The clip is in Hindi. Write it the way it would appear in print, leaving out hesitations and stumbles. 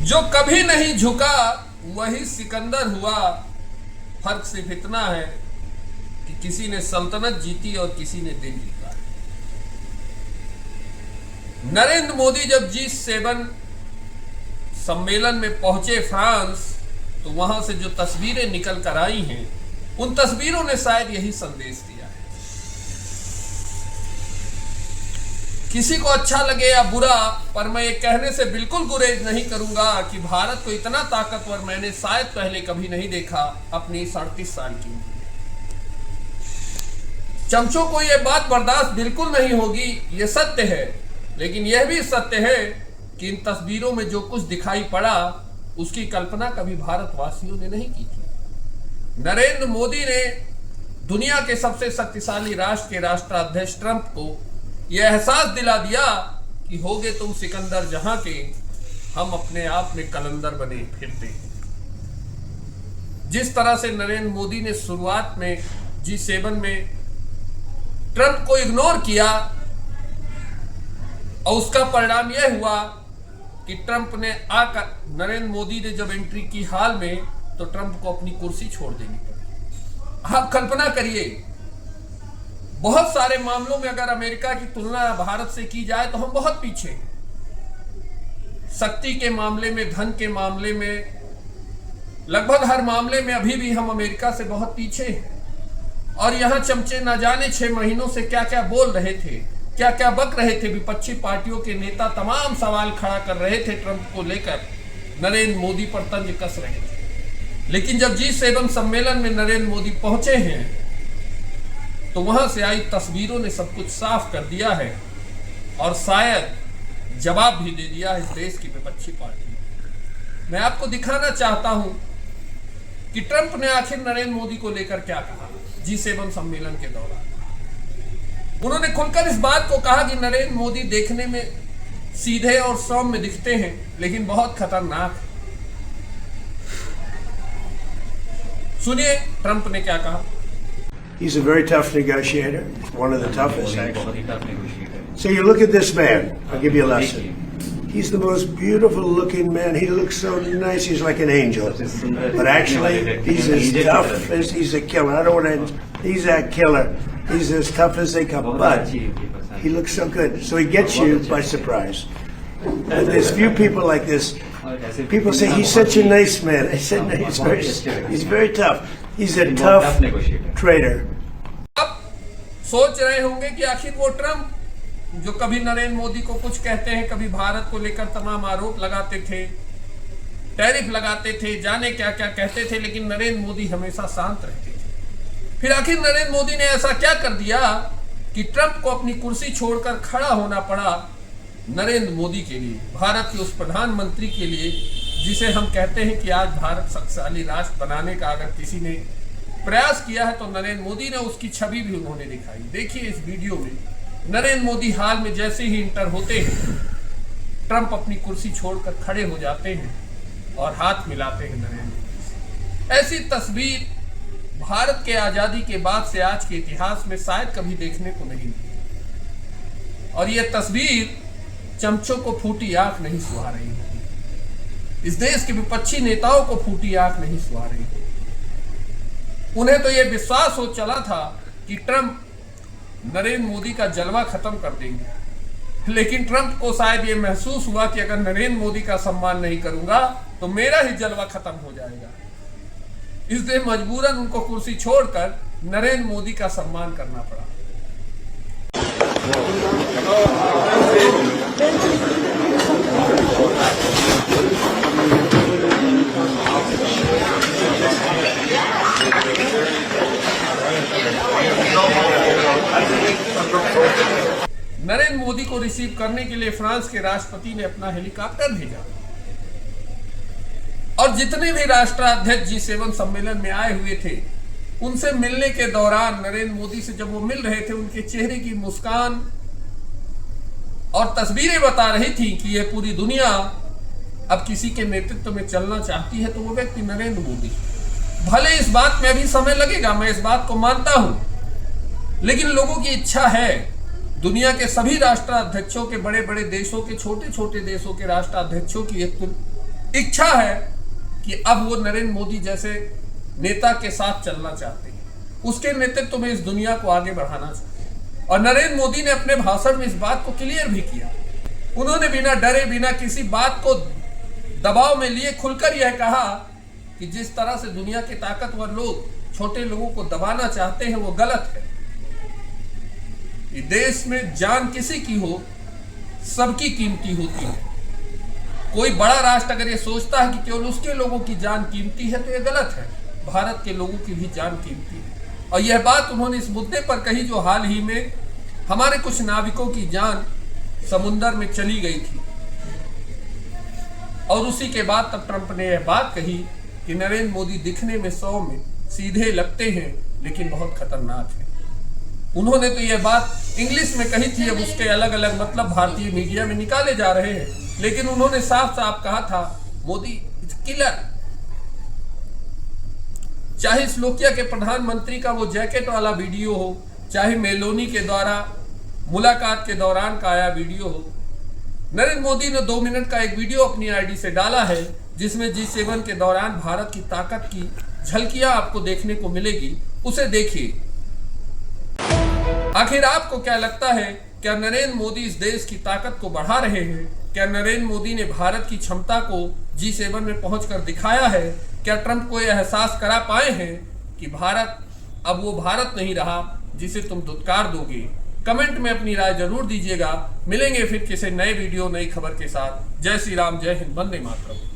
जो कभी नहीं झुका वही सिकंदर हुआ। फर्क सिर्फ इतना है कि किसी ने सल्तनत जीती और किसी ने दिल जीता। नरेंद्र मोदी जब G7 सम्मेलन में पहुंचे फ्रांस, तो वहां से जो तस्वीरें निकल कर आई हैं, उन तस्वीरों ने शायद यही संदेश दिया है। किसी को अच्छा लगे या बुरा, पर मैं ये कहने से बिल्कुल गुरेज नहीं करूंगा कि भारत को इतना ताकतवर मैंने शायद पहले कभी नहीं देखा अपनी 37 साल की। चमचों को यह बात बर्दाश्त बिल्कुल नहीं होगी, ये सत्य है। लेकिन यह भी सत्य है कि इन तस्वीरों में जो कुछ दिखाई पड़ा, उसकी कल्पना कभी भारतवासियों ने नहीं की थी। नरेंद्र मोदी ने दुनिया के सबसे शक्तिशाली राष्ट्र के राष्ट्राध्यक्ष ट्रंप को यह एहसास दिला दिया कि होगे तुम सिकंदर जहां के, हम अपने आप में कलंदर बने फिरते हैं। जिस तरह से नरेंद्र मोदी ने शुरुआत में G7 में ट्रंप को इग्नोर किया, और उसका परिणाम यह हुआ कि ट्रंप ने आकर, नरेंद्र मोदी ने जब एंट्री की हाल में, तो ट्रंप को अपनी कुर्सी छोड़ देनी पड़ी। आप कल्पना करिए, बहुत सारे मामलों में अगर अमेरिका की तुलना भारत से की जाए तो हम बहुत पीछे हैं। शक्ति के मामले में, धन के मामले में, लगभग हर मामले में अभी भी हम अमेरिका से बहुत पीछे हैं। और यहां चमचे न जाने 6 महीनों से क्या क्या बोल रहे थे, क्या क्या बक रहे थे। विपक्षी पार्टियों के नेता तमाम सवाल खड़ा कर रहे थे ट्रंप को लेकर, नरेंद्र मोदी पर तंज कस रहे थे। लेकिन जब G7 सम्मेलन में नरेंद्र मोदी पहुंचे हैं, तो वहां से आई तस्वीरों ने सब कुछ साफ कर दिया है, और शायद जवाब भी दे दिया है इस देश की विपक्षी पार्टी। मैं आपको दिखाना चाहता हूं कि ट्रंप ने आखिर नरेंद्र मोदी को लेकर क्या कहा G7 सम्मेलन के दौरान। उन्होंने खुलकर इस बात को कहा कि नरेंद्र मोदी देखने में सीधे और सौम्य दिखते हैं, लेकिन बहुत खतरनाक है। सुनिए ट्रंप ने क्या कहा। He's a very tough negotiator, one of the toughest actually. So you look at this man, I'll give you a lesson. He's the most beautiful looking man, he looks so nice, he's like an angel. But actually, he's as tough as, he's a killer, I don't want to, he's a killer. He's as tough as they come, but he looks so good. So he gets you by surprise. And there's few people like this. People say, he's such a nice man. I said, no, he's very tough. He's a tough trader. अब सोच रहे होंगे कि आखिर वो ट्रंप जो कभी नरेंद्र मोदी को कुछ कहते हैं, कभी भारत को लेकर तमाम आरोप लगाते थे, टैरिफ लगाते थे, जाने क्या क्या कहते थे, लेकिन नरेंद्र मोदी हमेशा शांत रहते थे। फिर आखिर नरेंद्र मोदी ने ऐसा क्या कर दिया कि ट्रंप को अपनी कुर्सी छोड़कर खड़ा होना पड़ा नरेंद्र मोदी के लिए, भारत के उस प्रधानमंत्री के लिए जिसे हम कहते हैं कि आज भारत शक्तिशाली राष्ट्र बनाने का अगर किसी ने प्रयास किया है तो नरेंद्र मोदी ने, उसकी छवि भी उन्होंने दिखाई। देखिए इस वीडियो में नरेंद्र मोदी हाल में जैसे ही इंटर होते हैं, ट्रंप अपनी कुर्सी छोड़कर खड़े हो जाते हैं और हाथ मिलाते हैं नरेंद्र मोदी। ऐसी तस्वीर भारत के आजादी के बाद से आज के इतिहास में शायद कभी देखने को नहीं मिली। और यह तस्वीर चमचों को फूटी आंख नहीं सुहा रही है, इस देश के विपक्षी नेताओं को फूटी आंख नहीं सुहा रही है। उन्हें तो यह विश्वास हो चला था कि ट्रंप नरेंद्र मोदी का जलवा खत्म कर देंगे, लेकिन ट्रंप को शायद यह महसूस हुआ कि अगर नरेंद्र मोदी का सम्मान नहीं करूंगा तो मेरा ही जलवा खत्म हो जाएगा। इसलिए मजबूरन उनको कुर्सी छोड़कर नरेंद्र मोदी का सम्मान करना पड़ा। नरेंद्र मोदी को रिसीव करने के लिए फ्रांस के राष्ट्रपति ने अपना हेलीकॉप्टर भेजा, और जितने भी राष्ट्राध्यक्ष G7 सम्मेलन में आए हुए थे, उनसे मिलने के दौरान नरेंद्र मोदी से जब वो मिल रहे थे, उनके चेहरे की मुस्कान और तस्वीरें बता रही थी कि यह पूरी दुनिया अब किसी के नेतृत्व में चलना चाहती है तो वो व्यक्ति नरेंद्र मोदी। भले इस बात में अभी समय लगेगा, मैं इस बात को मानता हूं, लेकिन लोगों की इच्छा है। दुनिया के सभी राष्ट्राध्यक्षों के, बड़े बड़े देशों के, छोटे छोटे देशों के राष्ट्राध्यक्षों की एक इच्छा है कि अब वो नरेंद्र मोदी जैसे नेता के साथ चलना चाहते हैं, उसके नेतृत्व में इस दुनिया को आगे बढ़ाना चाहते हैं। और नरेंद्र मोदी ने अपने भाषण में इस बात को क्लियर भी किया। उन्होंने बिना डरे, बिना किसी बात को दबाव में लिए खुलकर यह कहा कि जिस तरह से दुनिया के ताकतवर लोग छोटे लोगों को दबाना चाहते हैं वो गलत है। देश में जान किसी की हो, सबकी कीमती होती है। कोई बड़ा राष्ट्र अगर ये सोचता है कि केवल उसके लोगों की जान कीमती है तो ये गलत है। भारत के लोगों की भी जान कीमती है। और यह बात उन्होंने इस मुद्दे पर कही जो हाल ही में हमारे कुछ नाविकों की जान समुद्र में चली गई थी। और उसी के बाद तब ट्रंप ने यह बात कही कि नरेंद्र मोदी दिखने में 100 में सीधे लगते हैं लेकिन बहुत खतरनाक है। उन्होंने तो यह बात इंग्लिश में कही थी, अब उसके अलग अलग मतलब भारतीय मीडिया में निकाले जा रहे हैं, लेकिन उन्होंने साफ साफ कहा था मोदी इज किलर। चाहे श्लोकिया के प्रधानमंत्री का वो जैकेट वाला वीडियो हो, चाहे मेलोनी के द्वारा मुलाकात के दौरान का आया वीडियो हो, नरेंद्र मोदी ने 2 मिनट का एक वीडियो अपनी आईडी से डाला है जिसमें G7 के दौरान भारत की ताकत की झलकियां आपको देखने को मिलेगी। उसे देखिए। आखिर आपको क्या लगता है, क्या नरेंद्र मोदी इस देश की ताकत को बढ़ा रहे हैं? क्या नरेंद्र मोदी ने भारत की क्षमता को G7 में पहुंचकर दिखाया है? क्या ट्रंप को यह एहसास करा पाए हैं कि भारत अब वो भारत नहीं रहा जिसे तुम दुत्कार दोगे? कमेंट में अपनी राय जरूर दीजिएगा। मिलेंगे फिर किसी नए वीडियो, नई खबर के साथ। जय श्री राम, जय हिंद, वंदे मातरम।